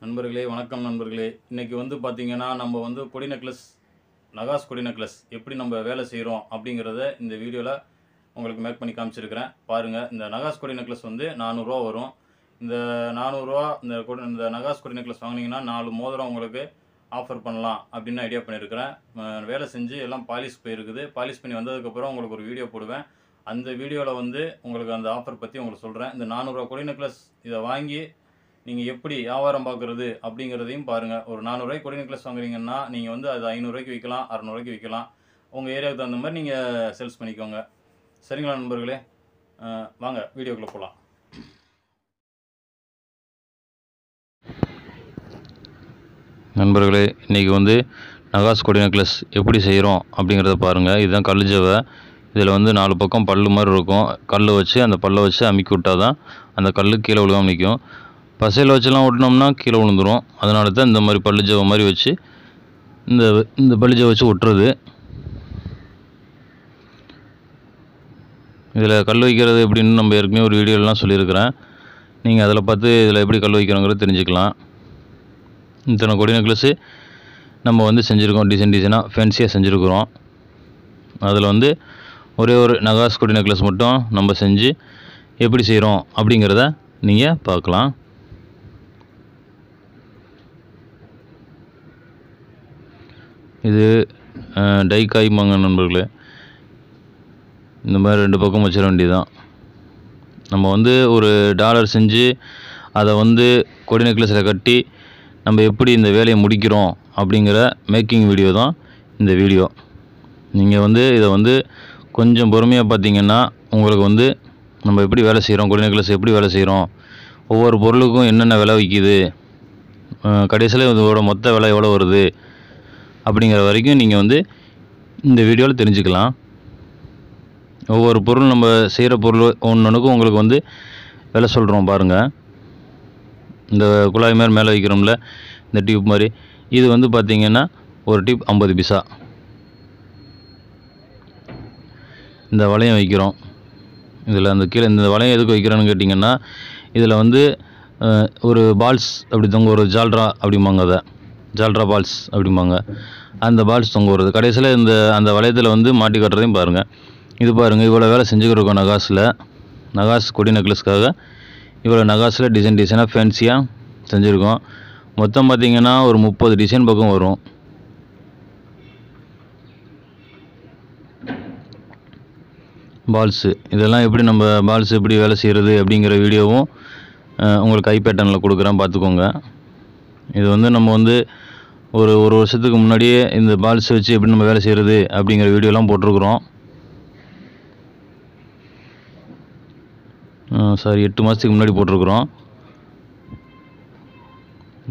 நண்பர்களே வணக்கம் நண்பர்களே. இன்றைக்கி பார்த்திங்கன்னா நம்ம கொடி நெக்லஸ் நகாஸ் கொடி நெக்லஸ் எப்படி நம்ம வேலை செய்கிறோம் அப்படிங்கிறத இந்த வீடியோவில் உங்களுக்கு மேக் பண்ணி காமிச்சிருக்கிறேன். பாருங்கள், இந்த நகாஸ் கொடி நெக்லஸ் 400 வரும். இந்த 400 இந்த நகாஸ் கொடி நெக்லஸ் வாங்கினீங்கன்னா 4 மோதிரம் உங்களுக்கு ஆஃபர் பண்ணலாம் அப்படின்னு ஐடியா பண்ணியிருக்கிறேன். வேலை செஞ்சு எல்லாம் பாலிஷ் போயிருக்குது. பாலிஷ் பண்ணி வந்ததுக்கப்புறம் உங்களுக்கு ஒரு வீடியோ போடுவேன். அந்த வீடியோவில் உங்களுக்கு அந்த ஆஃபர் பற்றி உங்களுக்கு சொல்கிறேன். இந்த 400 கொடி நெக்லஸ் இதை வாங்கி நீங்கள் எப்படி வியாபாரம் பார்க்குறது அப்படிங்கிறதையும் பாருங்கள். ஒரு 400 கொடி நெக்லஸ் வாங்குறீங்கன்னா நீங்கள் அது 500 விற்கலாம், 600 விற்கலாம். உங்கள் ஏரியாவுக்கு தகுந்த மாதிரி நீங்கள் சேல்ஸ் பண்ணிக்கோங்க. சரிங்களா நண்பர்களே? வாங்க வீடியோக்குள்ளே போகலாம். நண்பர்களே, இன்றைக்கி நகாஸ் கொடி நெக்லஸ் எப்படி செய்கிறோம் அப்படிங்கிறத பாருங்கள். இதுதான் கல் ஜவை. இதில் 4 பக்கம் பல்லு மாதிரி இருக்கும். கல் வச்சு அந்த பல்லை வச்சு அமுக்கி விட்டால் தான் அந்த கல் கீழே விழுகாமல் நிற்கும். பசையில் வச்சுலாம் ஒட்டினோம்னா கீழே விழுந்துடும். அதனால தான் இந்த மாதிரி பல்லு ஜவை மாதிரி வச்சு இந்த பல்லு ஜவை வச்சு ஒட்டுறது. இதில் கல் வைக்கிறது எப்படின்னு நம்ம ஏற்கனவே ஒரு வீடியோலாம் சொல்லியிருக்கிறேன். நீங்கள் அதில் பார்த்து இதில் எப்படி கல் வைக்கிறோங்கிறது தெரிஞ்சுக்கலாம். இத்தனை கொடி நெக்லஸ்ஸு நம்ம செஞ்சுருக்கோம். டிசைனாக ஃபேன்சியாக செஞ்சுருக்குறோம். அதில் ஒரே ஒரு நகாஸ் கொடி நெக்லஸ் மட்டும் நம்ம செஞ்சு எப்படி செய்கிறோம் அப்படிங்கிறத நீங்கள் பார்க்கலாம். இது டை காய்மாங்க நண்பர்களே. இந்த மாதிரி 2 பக்கம் வச்சிட வேண்டியதுதான். நம்ம ஒரு டாலர் செஞ்சு அதை கொடி நெக்லஸில் கட்டி நம்ம எப்படி இந்த வேலையை முடிக்கிறோம் அப்படிங்கிற மேக்கிங் வீடியோ தான் இந்த வீடியோ. நீங்கள் இதை கொஞ்சம் பொறுமையாக பார்த்தீங்கன்னா உங்களுக்கு நம்ம எப்படி வேலை செய்கிறோம், கொடி நெக்லஸ் எப்படி வேலை செய்கிறோம், ஒவ்வொரு பொருளுக்கும் என்னென்ன விலை விற்கிது, கடைசியில் இதோட மொத்த விலை எவ்வளோ வருது அப்படிங்கிற வரைக்கும் நீங்கள் இந்த வீடியோவில் தெரிஞ்சுக்கலாம். ஒவ்வொரு பொருள் நம்ம செய்கிற பொருள் ஒன்றுக்கும் உங்களுக்கு விலை சொல்கிறோம் பாருங்கள். இந்த குழாய் மாதிரி மேலே வைக்கிறோம்ல, இந்த டியூப் மாதிரி, இது பார்த்திங்கன்னா ஒரு டியூப் 50 பைசா. இந்த வளையம் வைக்கிறோம். இதில் அந்த கீழே இந்த வளையம் எதுக்கு வைக்கிறோன்னு கேட்டிங்கன்னா, இதில் ஒரு பால்ஸ் அப்படி தொங்க ஒரு ஜால்ரா அப்படிம்பாங்க. அதை ஜால்ரா பால்ஸ் அப்படிம்பாங்க. அந்த பால்ஸ் தொங்க வருது. கடைசியில் அந்த வளையத்தில் மாட்டி கட்டுறதையும் பாருங்கள். இது பாருங்கள், இவ்வளோ வேலை செஞ்சுக்கிருக்கோம் நகாஸ் கொடி நெக்லஸ்க்காக. இவ்வளோ நகாஸில் டிசைனாக ஃபேன்சியாக செஞ்சுருக்கோம். மொத்தம் பார்த்திங்கன்னா ஒரு 30 டிசைன் பக்கம் வரும். பால்ஸு இதெல்லாம் எப்படி நம்ம பால்ஸ் எப்படி வேலை செய்கிறது அப்படிங்கிற வீடியோவும் உங்களுக்கு ஐ பேட்டர்னில் கொடுக்குறேன், பார்த்துக்கோங்க. இது நம்ம ஒரு வருஷத்துக்கு முன்னாடியே இந்த பால்ஸ் வச்சு எப்படி நம்ம வேலை செய்கிறது அப்படிங்கிற வீடியோலாம் போட்டிருக்குறோம். 8 மாதத்துக்கு முன்னாடி போட்டிருக்குறோம்.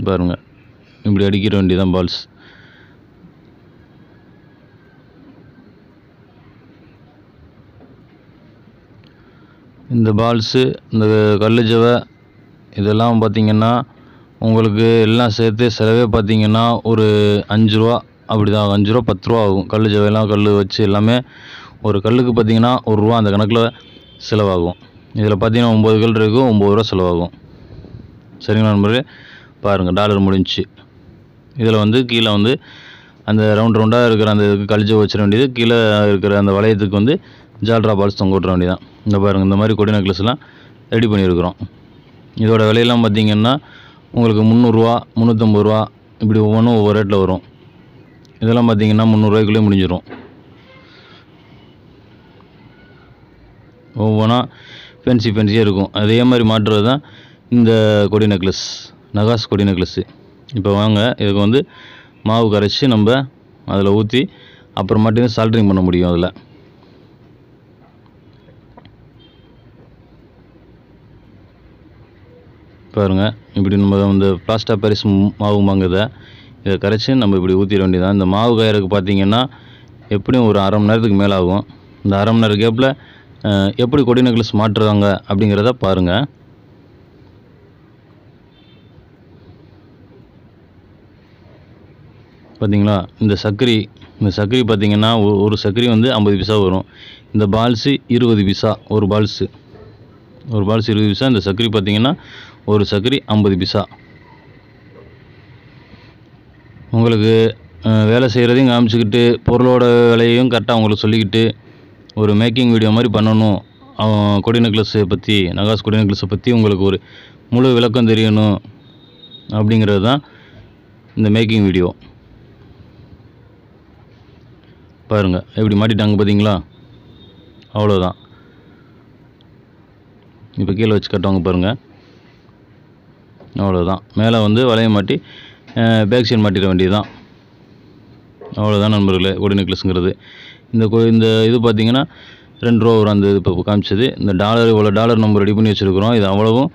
பாருங்கள், இப்படி அடிக்கிற வேண்டியதான் பால்ஸ். இந்த பால்ஸு, இந்த கல் ஜவை இதெல்லாம் பார்த்திங்கன்னா உங்களுக்கு எல்லாம் சேர்த்து செலவே பார்த்திங்கன்னா ஒரு 5 ரூபா அப்படி தான். 5 ரூபா 10 ரூபா ஆகும். கல் ஜவையெல்லாம் கல் வச்சு எல்லாமே ஒரு கல்லுக்கு பார்த்திங்கன்னா 1 ரூபா அந்த கணக்கில் செலவாகும். இதில் பார்த்திங்கன்னா 9 கல் இருக்கும், 9 ரூபா செலவாகும். சரிங்களா நண்பர்களே? பாருங்கள், டாலர் முடிஞ்சிச்சு. இதில் கீழே அந்த ரவுண்டாக இருக்கிற அந்த இதுக்கு கல் ஜவை வச்சிட வேண்டியது. கீழே இருக்கிற அந்த வளையத்துக்கு ஜால்ரா பால்ஸ் தொங்க விட்ற வேண்டியதான். இந்த பாருங்கள், இந்த மாதிரி கொடி நெக்லஸ்லாம் ரெடி பண்ணியிருக்கிறோம். இதோட விலையெல்லாம் பார்த்திங்கன்னா உங்களுக்கு 300 ரூபா, 350 ரூபா இப்படி ஒவ்வொன்றும் ஒவ்வொரு ரேட்டில் வரும். இதெல்லாம் பார்த்திங்கன்னா 300 ரூபாய்க்குள்ளே முடிஞ்சிடும். ஒவ்வொன்றா ஃபேன்சியாக இருக்கும். அதே மாதிரி மாற்றுறது தான் இந்த கொடி நெக்லஸ், நகாஸ் கொடி நெக்லஸ்ஸு. இப்போ வாங்க, இதுக்கு மாவு கரைச்சி நம்ம அதில் ஊற்றி அப்புறமாட்டி சால்ட்ரிங் பண்ண முடியும். அதில் பாருங்கள், இப்படி நம்ம இந்த பிளாஸ்டர் பாரிஸ் மாவு வாங்குதை இதை கரைச்சி நம்ம இப்படி ஊற்றிட வேண்டியதான். இந்த மாவு காயறதுக்கு பார்த்திங்கன்னா எப்படியும் ஒரு 1/2 மணி நேரத்துக்கு மேலே ஆகும். இந்த 1/2 மணி நேரம் கேப்பில் எப்படி கொடி நெக்லஸ் மாற்றுறாங்க அப்படிங்கிறத பாருங்கள். பார்த்திங்களா, இந்த சர்க்கரை பார்த்திங்கன்னா ஒரு சர்க்கரை 50 பைசா வரும். இந்த பால்ஸு 20 பைசா ஒரு பால்ஸு 20 பைசா. இந்த சர்க்கரை பார்த்திங்கன்னா ஒரு சர்க்கரை 50 பைசா. உங்களுக்கு வேலை செய்கிறதையும் காமிச்சிக்கிட்டு பொருளோட விலையையும் கரெக்டாக உங்களுக்கு சொல்லிக்கிட்டு ஒரு மேக்கிங் வீடியோ மாதிரி பண்ணணும். கொடி நெக்லஸை பற்றி, நகாஸ் கொடி நெக்லஸை பற்றி உங்களுக்கு ஒரு முழு விளக்கம் தெரியணும் அப்படிங்கிறது தான் இந்த மேக்கிங் வீடியோ. பாருங்கள் எப்படி மாட்டிட்டாங்க பார்த்தீங்களா? அவ்வளோதான். இப்போ கீழே வச்சு கட்டுவாங்க பாருங்கள். அவ்வளோதான். மேலே வந்து வளைய மாட்டி பேக் செயின் மாட்டிட வேண்டியதுதான். அவ்வளோதான் நண்பர்களே கொடி நெக்லஸுங்கிறது. இந்த இது பார்த்திங்கன்னா 2 ரூபா வரும். அந்த இது இப்போ காமிச்சது இந்த டாலர், இவ்வளோ டாலர் நம்ம ரெடி பண்ணி வச்சுருக்குறோம். இது அவ்வளவும்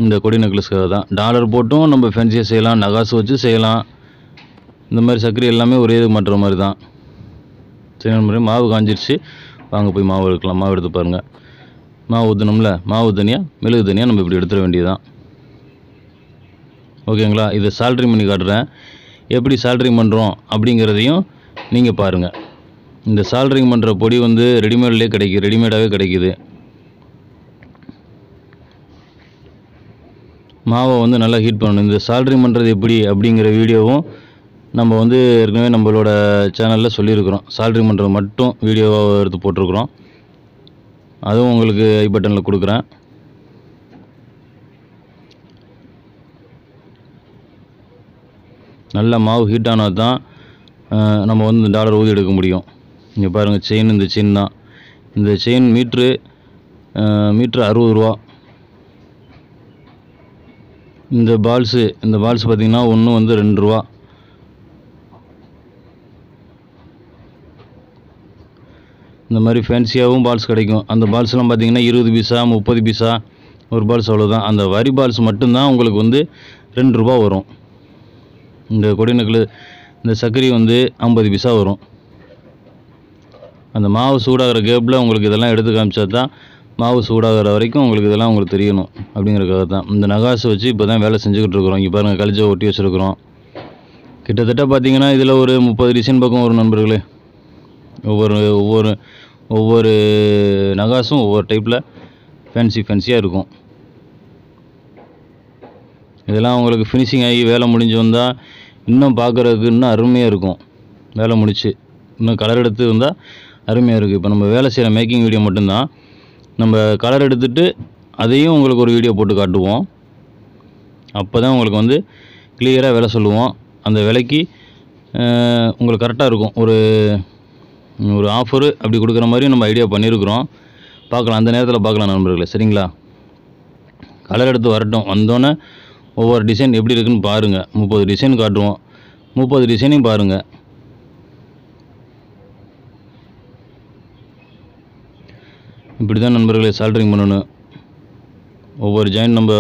இந்த கொடி நெக்லஸ்க்காக தான். டாலர் போட்டும் நம்ம ஃபேன்சியாக செய்யலாம், நகாசு வச்சு செய்யலாம். இந்த மாதிரி சக்கரை எல்லாமே ஒரே இது மாட்டுற மாதிரி தான். சரி நண்பர்களே, மாவு காஞ்சிருச்சு. வாங்க போய் மாவு எடுக்கலாம். மாவு எடுத்து பாருங்கள். மாவு ஊற்றணும்ல, மாவு தனியாக மெழுகு தனியாக நம்ம இப்படி எடுத்துட வேண்டியதுதான். ஓகேங்களா? இதை சால்ட்ரிங் பண்ணி காட்டுறேன். எப்படி சால்ட்ரிங் பண்ணுறோம் அப்படிங்கிறதையும் நீங்கள் பாருங்கள். இந்த சால்ட்ரிங் பண்ணுற பொடி வந்து ரெடிமேடாகவே கிடைக்குது. மாவை வந்து நல்லா ஹீட் பண்ணணும். இந்த சால்ட்ரிங் பண்ணுறது எப்படி அப்படிங்கிற வீடியோவும் நம்ம வந்து ஏற்கனவே நம்மளோட சேனலில் சொல்லியிருக்கிறோம். சால்ட்ரிங் பண்ணுறது மட்டும் வீடியோவாக எடுத்து போட்டிருக்கிறோம். அதுவும் உங்களுக்கு ஐ பட்டனில் கொடுக்குறேன். நல்லா மாவு ஹீட் ஆனால் தான் நம்ம வந்து இந்த டாலர் ஊதி எடுக்க முடியும். இங்கே பாருங்கள், செயின் இந்த செயின் தான். இந்த செயின் மீட்ரு 60 ரூபா. இந்த பால்ஸு பார்த்திங்கன்னா ஒன்று வந்து 2 ரூபா. இந்த மாதிரி ஃபேன்சியாகவும் பால்ஸ் கிடைக்கும். அந்த பால்ஸ்லாம் பார்த்திங்கன்னா 20 பைசா 30 பைசா ஒரு பால்ஸ், அவ்வளோதான். அந்த வரி பால்ஸ் மட்டும்தான் உங்களுக்கு வந்து 2 ரூபா வரும். இந்த கொடி நெக்லஸ் இந்த சக்கரை வந்து 50 பைசா வரும். அந்த மாவு சூடாகிற கேப்பில் உங்களுக்கு இதெல்லாம் எடுத்து காமிச்சா தான் மாவு சூடாகிற வரைக்கும் உங்களுக்கு இதெல்லாம் உங்களுக்கு தெரியணும் அப்படிங்கிறதுக்காக தான். இந்த நகாசு வச்சு இப்போ தான் வேலை செஞ்சுக்கிட்டு இருக்கிறோம். இங்கே பாருங்கள், கழிச்சை ஒட்டி வச்சுருக்குறோம். கிட்டத்தட்ட பார்த்திங்கன்னா இதில் ஒரு 30 டிசைன் பக்கம் வரும் நண்பர்களே. ஒவ்வொரு நகாசும் ஒவ்வொரு டைப்பில் ஃபேன்சியாக இருக்கும். இதெல்லாம் உங்களுக்கு ஃபினிஷிங் ஆகி வேலை முடிஞ்சு வந்தால் இன்னும் பார்க்குறதுக்கு இன்னும் அருமையாக இருக்கும். வேலை முடிச்சு இன்னும் கலர் எடுத்து வந்தால் அருமையாக இருக்குது. இப்போ நம்ம வேலை செய்கிற மேக்கிங் வீடியோ மட்டும்தான். நம்ம கலர் எடுத்துகிட்டு அதையும் உங்களுக்கு ஒரு வீடியோ போட்டு காட்டுவோம். அப்போ தான் உங்களுக்கு வந்து கிளியராக வேலை சொல்லுவோம். அந்த விலைக்கு உங்களுக்கு கரெக்டாக இருக்கும். ஒரு ஆஃபரு அப்படி கொடுக்குற மாதிரி நம்ம ஐடியா பண்ணியிருக்கிறோம். பார்க்கலாம், அந்த நேரத்தில் பார்க்கலாம் நண்பர்களே. சரிங்களா? கலர் எடுத்து வரட்டும். வந்தோன்னே ஒவ்வொரு டிசைன் எப்படி இருக்குன்னு பாருங்கள். 30 டிசைன் காட்டுவோம். 30 டிசைனையும் பாருங்கள். இப்படி தான் நண்பர்களே சால்ட்ரிங் பண்ணணும். ஒவ்வொரு ஜாயின் நம்ம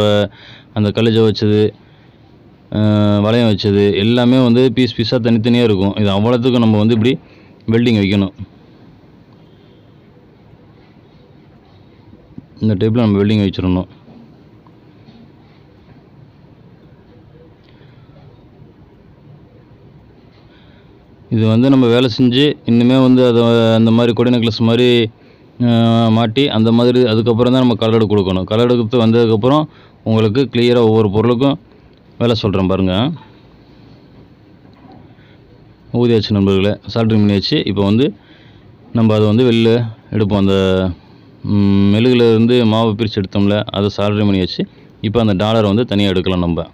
அந்த கழிச்சை வச்சது, வளையம் வச்சது எல்லாமே வந்து பீஸாக தனித்தனியாக இருக்கும். இது அவ்வளோத்துக்கும் நம்ம வந்து இப்படி வெல்டிங் வைக்கணும். இந்த டைப்பில் நம்ம வெல்டிங் வச்சிடணும். இது வந்து நம்ம வேலை செஞ்சு இன்னுமே வந்து அதை அந்த மாதிரி கொடி நெக்லஸ் மாதிரி மாட்டி அந்த மாதிரி அதுக்கப்புறம் தான் நம்ம கலர் கொடுக்கணும். கலர் எடுத்து வந்ததுக்கப்புறம் உங்களுக்கு கிளியராக ஒவ்வொரு பொருளுக்கும் வேலை சொல்கிறேன் பாருங்கள். ஊதியாச்சு நண்பர்களே, சால்ட்ரிங் பண்ணியாச்சு. இப்போ வந்து நம்ம அதை வந்து வெளில எடுப்போம். அந்த மெழுகுல இருந்து மாவு பிரித்து எடுத்தோம்ல, அதை சால்ட்ரிங் பண்ணியாச்சு. இப்போ அந்த டாலரை வந்து தனியாக எடுக்கலாம் நம்ம.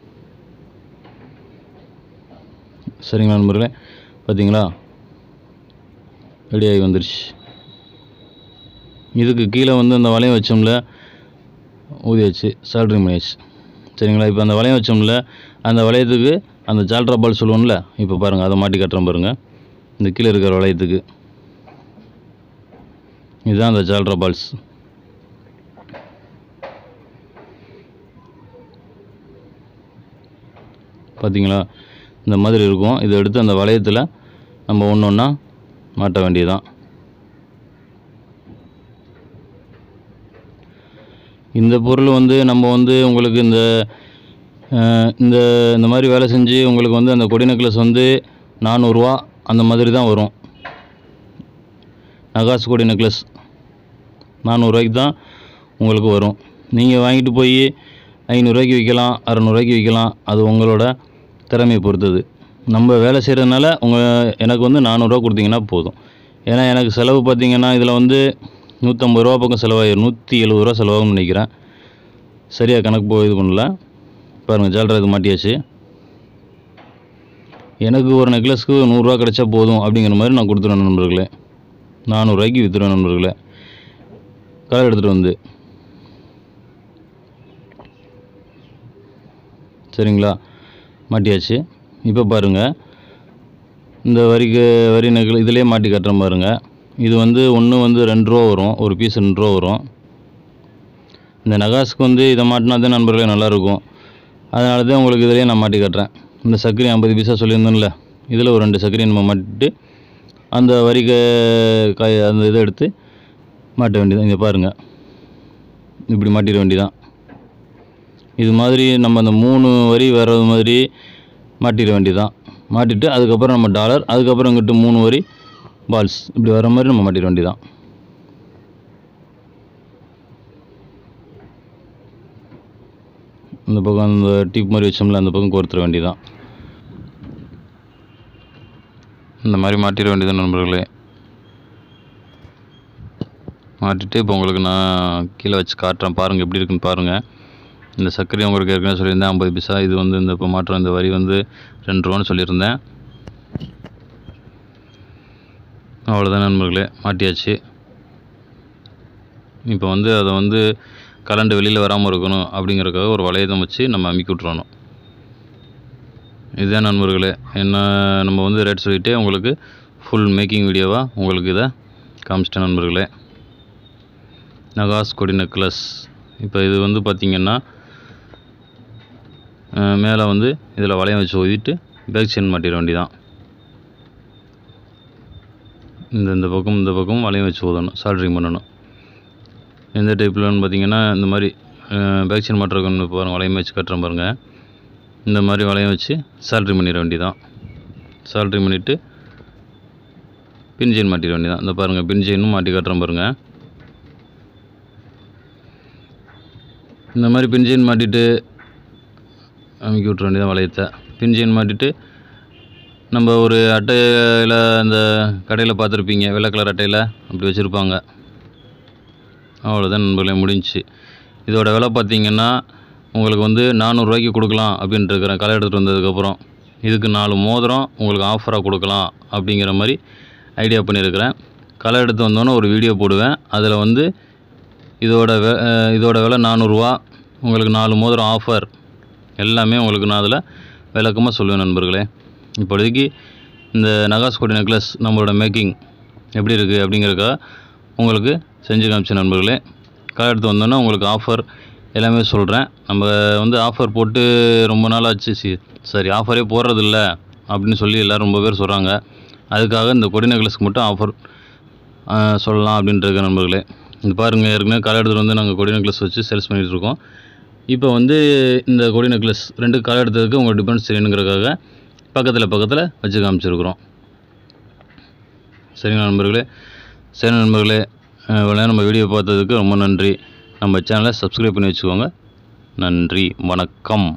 சரிங்களா நண்பர்களே, பார்த்தீங்களா ரெடியாகி வந்துருச்சு. இதுக்கு கீழே வந்து அந்த வளையம் வச்சோம்ல, ஊதியாச்சு, சால்ட்ரிங் பண்ணியாச்சு. சரிங்களா? இப்போ அந்த வளையம் வச்சோம்ல, அந்த வளையத்துக்கு அந்த ஜால்ட்ரா பால் சொல்லுவோம்ல, இப்போ பாருங்கள் அதை மாட்டி கட்டுறோம் பாருங்கள். இந்த கீழே இருக்கிற வளையத்துக்கு இதுதான் அந்த ஜால்ட்ரா பால்ஸ். பார்த்தீங்களா? இந்த மாதிரி இருக்கும். இதை எடுத்து அந்த வளையத்தில் நம்ம ஒன்று ஒன்றா மாட்ட வேண்டியதுதான். இந்த பொருள் வந்து நம்ம வந்து உங்களுக்கு இந்த இந்த மாதிரி வேலை செஞ்சு உங்களுக்கு வந்து அந்த கொடி நெக்லஸ் வந்து 400 ரூபா அந்த மாதிரி தான் வரும். நகாஸ் கொடி நெக்லஸ் 400 ரூபாய்க்கு தான் உங்களுக்கு வரும். நீங்கள் வாங்கிட்டு போய் 500 ரூபாய்க்கு விற்கலாம், 600 ரூபாய்க்கு விற்கலாம். அது உங்களோட திறமையை பொறுத்தது. நம்ம வேலை செய்கிறதுனால எனக்கு வந்து 400 கொடுத்தீங்கன்னா போதும். ஏன்னா எனக்கு செலவு பார்த்தீங்கன்னா இதில் வந்து 150 ரூபா பக்கம் செலவாயிடும். 170 ரூபா செலவாகும்னு நினைக்கிறேன். சரியாக கணக்கு இது பண்ணல. பாருங்கள், ஜால்ரா இது மாட்டியாச்சு. எனக்கு ஒரு நெக்லஸ்க்கு 100 ரூபா கிடைச்சா போதும் அப்படிங்கிற மாதிரி நான் கொடுத்துருவேன் நண்பர்களே. 400 ரூபாய்க்கு விற்றுருவேன் நண்பர்களே. கலர் எடுத்துகிட்டு வந்து சரிங்களா, மாட்டியாச்சு. இப்போ பாருங்கள், இந்த வரி நெக்லஸ் இதிலே மாட்டி கட்டுறேன் பாருங்கள். இது வந்து ஒன்று வந்து 2 ரூபா வரும், ஒரு பீஸ் 2 ரூபா வரும். இந்த நகாஸுக்கு வந்து இதை மாட்டினா தான் நண்பர்களே நல்லாயிருக்கும். அதனால தான் உங்களுக்கு இதிலே நான் மாட்டி கட்டுறேன். இந்த சக்கரை 50 பைசா சொல்லியிருந்தோம்ல, இதில் ஒரு 2 சக்கரையை நம்ம மாட்டிட்டு அந்த அந்த இதை எடுத்து மாட்ட வேண்டியதான். இங்கே பாருங்கள், இப்படி மாட்டிட வேண்டியதான். இது மாதிரி நம்ம அந்த 3 வரி வர்றது மாதிரி மாட்டிட வேண்டியதான். மாட்டிட்டு அதுக்கப்புறம் நம்ம டாலர், அதுக்கப்புறம் இங்கிட்டு 3 வரி பால்ஸ் இப்படி வர மாதிரி நம்ம மாட்டிட வேண்டியதான். இந்த பக்கம் அந்த டிப் மாதிரி வச்சோம்ல, அந்த பக்கம் கோர்த்துட வேண்டியதான். இந்த மாதிரி மாட்டிட வேண்டியதான் நண்பர்களே. மாட்டிட்டு இப்போ உங்களுக்கு நான் கீழே வச்சு காட்டுறேன், பாருங்கள் எப்படி இருக்குன்னு பாருங்கள். இந்த சர்க்கரை உங்களுக்கு ஏற்கனவே சொல்லியிருந்தேன் 50 பைசா. இது வந்து இந்த இப்போ மாற்றம், இந்த வரி வந்து 2 ரூபான்னு சொல்லியிருந்தேன். அவ்வளோதான் நண்பர்களே, மாட்டியாச்சு. இப்போ வந்து அதை வந்து கலண்டு வெளியில் வராமல் இருக்கணும் அப்படிங்கிறதுக்காக ஒரு வளையத்தை வச்சு நம்ம அமுக்கி விட்றணும். இதுதான் நண்பர்களே. என்ன நம்ம வந்து ரேட் சொல்லிவிட்டு உங்களுக்கு ஃபுல் மேக்கிங் வீடியோவாக உங்களுக்கு இதை காமிச்சிட்டேன் நண்பர்களே. நகாஸ் கொடி நெக்லஸ். இப்போ இது வந்து பார்த்திங்கன்னா மேலே வந்து இதில் வளையம் வச்சு ஊதிட்டு பேக் செயின் மாட்டிட வேண்டியதான். இந்த பக்கம் வளையம் வச்சு ஊதணும், சால்ட்ரிங் பண்ணணும். எந்த டைப்லன்னு பார்த்திங்கன்னா இந்த மாதிரி பேக் செயின் மாட்டுறதுக்கு பாருங்கள், வளையம் வச்சு கட்டுறேன் பாருங்கள். இந்த மாதிரி வளையம் வச்சு சால்ட்ரிங் பண்ணிட வேண்டியதான். சால்ட்ரிங் பண்ணிவிட்டு பின் செயின் மாட்டிட வேண்டியதான். இந்த பாருங்கள், பின் செயினும் மாட்டி கட்டுறேன் பாருங்கள். இந்த மாதிரி பின் செயின் மாட்டிட்டு அமுக்கி விட்ற வேண்டியதான் வளையத்தை. பின் செயின் மாட்டிட்டு நம்ம ஒரு அட்டையில், அந்த கடையில் பார்த்துருப்பீங்க, வெள்ளை கலர் அட்டையில் அப்படி வச்சுருப்பாங்க. அவ்வளோதான் நண்பர்களே, முடிஞ்சிச்சு. இதோட விலை பார்த்திங்கன்னா உங்களுக்கு வந்து 400 ரூபாய்க்கு கொடுக்கலாம் அப்படின்ட்டு இருக்கிறேன். களை எடுத்துகிட்டு வந்ததுக்கப்புறம் இதுக்கு 4 மோதிரம் உங்களுக்கு ஆஃபராக கொடுக்கலாம் அப்படிங்கிற மாதிரி ஐடியா பண்ணியிருக்கிறேன். களை எடுத்து வந்தோன்னே ஒரு வீடியோ போடுவேன். அதில் வந்து இதோட விலை 400 ரூபா, உங்களுக்கு 4 மோதிரம் ஆஃபர் எல்லாமே உங்களுக்கு நான் அதில் விளக்கமாக சொல்லுவேன் நண்பர்களே. இப்போதைக்கு இந்த நகாஸ் கொடி நெக்லஸ் நம்மளோட மேக்கிங் எப்படி இருக்குது அப்படிங்கிறதுக்காக உங்களுக்கு செஞ்சு காமிச்சேன் நண்பர்களே. களை எடுத்து வந்தோன்னே உங்களுக்கு ஆஃபர் எல்லாமே சொல்கிறேன். நம்ம வந்து ஆஃபர் போட்டு ரொம்ப நாள் ஆச்சு, சரி ஆஃபரே போடுறதில்ல அப்படின்னு சொல்லி எல்லோரும் ரொம்ப பேர் சொல்கிறாங்க. அதுக்காக இந்த கொடி நெக்லஸ்க்கு மட்டும் ஆஃபர் சொல்லலாம் அப்படின்ட்டு இருக்க நண்பர்களே. இது பாருங்கள், ஏற்கனவே களை எடுத்துகிட்டு வந்து நாங்கள் கொடி நெக்லஸ் வச்சு சேல்ஸ் பண்ணிகிட்ருக்கோம். இப்போ வந்து இந்த கொடி நெக்லஸ் 2 களை எடுத்ததுக்கு உங்களுக்கு டிஃபரன்ஸ் தெரியணுங்கிறதுக்காக பக்கத்தில் வச்சு காமிச்சிருக்கிறோம். சரிங்க நண்பர்களே. சரி நண்பர்களே, இவ்வளோ நம்ம வீடியோ பார்த்ததுக்கு ரொம்ப நன்றி. நம்ம சேனலை சப்ஸ்கிரைப் பண்ணி வச்சுக்கோங்க. நன்றி, வணக்கம்.